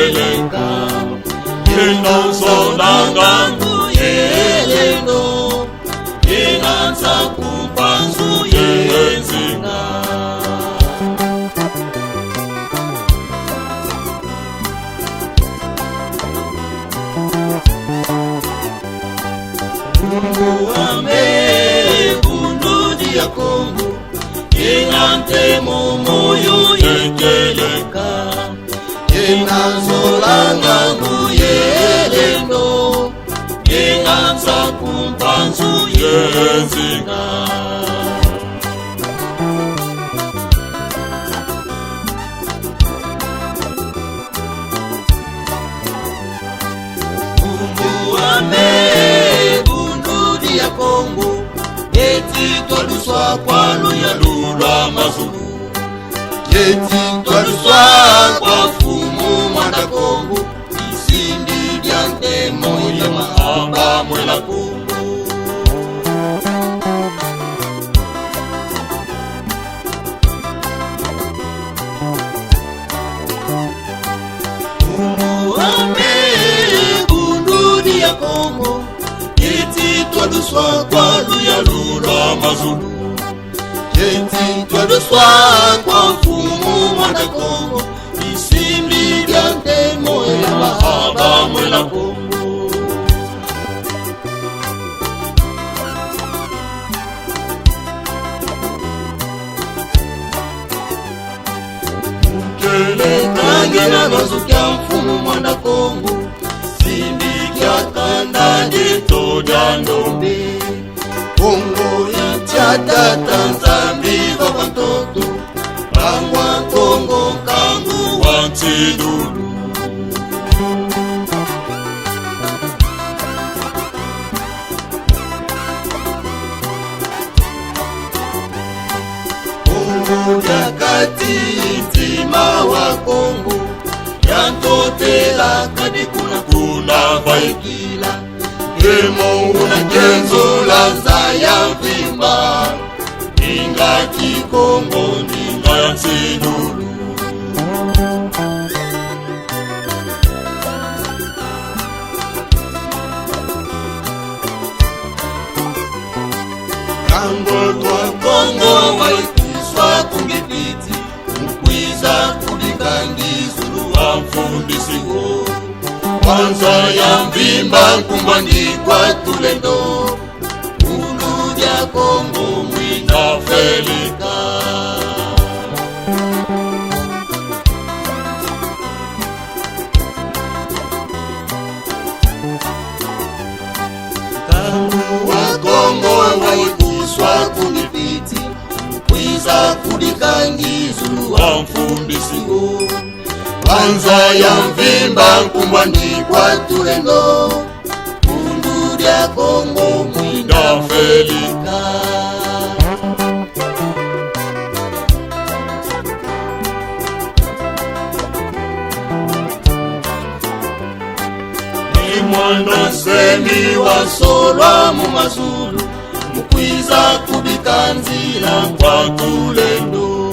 yeteleka yenanzolanga nguyeleno yenanza kumpanzu yenzinga Mungu ame bunduji ya Kongo yenante momoyo yeteleka yenanzolanga nguyeleno yenanza kumpanzu yenzinga Mungu ame bunduji ya Kongo eti twaluswa kwa luya lulwa mazulu Yeti twaluswa kwa fumu mwanda Kongo isindi lyante moya mahamba mwela Kongo Mungu ame bunduji ya Kongo eti twaluswa kwa luya lulwa mazulu Yeti twaluswa kwa fumu mwanda Kongo isimbi lyante moya mahaba mwela Kongo Mkelekanye na mazukia mfumu mwanda Kongo simbi kya kanda ndito jandombe Kongo ichata Tanzambi kwa watoto Bangwa Kongo kangu wantidulu Kongo yakati intima wa Kongo yantotela kadi kuna vaikila Emo unajenzo lanza ya vimba Ninga kikongo ninga ya nsidulu Kango twa Kongo waikiswa kungipiti Mkwiza kudikangizulu wa mfundisigo Kwanza ya mvimba kumbandikwa tulendo Uluja Kongo mwina felika Kangu wa Kongo waikuswa kunipiti Mkwiza kudikangizulu wa mfundisigo Kwanza ya mvimba kumbandikwa tulendo Mundu ya Kongo mwina felika Ni mwana semi wa solwa mu mazulu Mkwiza kubikanzila kwa tulendo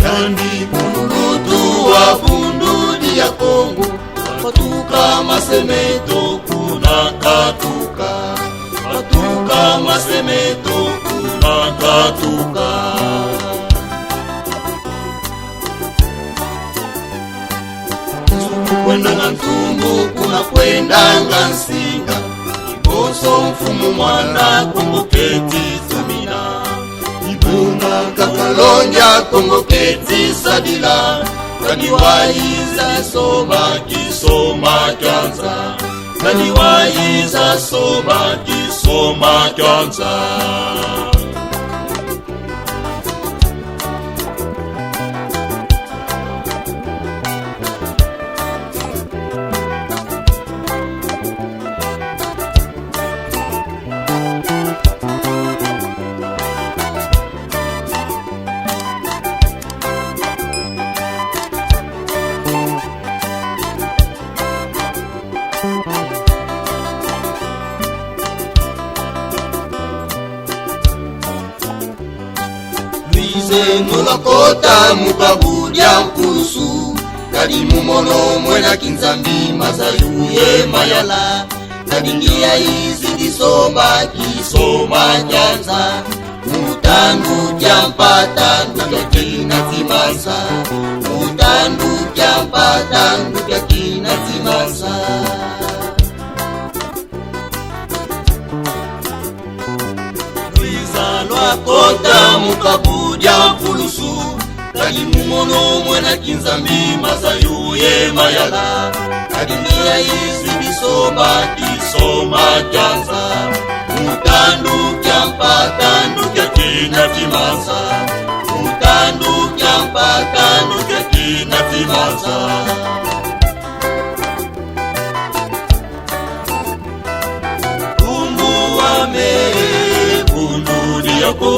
Yandi kulutu wa bunduji ya Kongo Patuka masemeto kuna katuka Patuka masemeto kuna katuka Kwenda ngantumbu kuna kwenda ngansinga Iboso mfumu mwana Kongo keti tumina Ibuna kakalonja Kongo keti sadila Kaniwaiza soma kisoma kyanza Kaniwaiza soma kisoma kyanza Luize mulokota mukabudya mpusu kadimu mono mwena kinzambi mazayuye mayala kadingia izi disoma kisoma nyanza mutandu jampatandu yakina timasa mutandu jampatandu yakina timasa Luizalwa kota mukabuja pulusu kadimu mono mwena kinzambi mazayuye mayala kadingia izi disoma kisoma nyanza mutandu jampatandu yakina timasa mutandu jampatandu yakina timasa Tumbu wame bundu dioko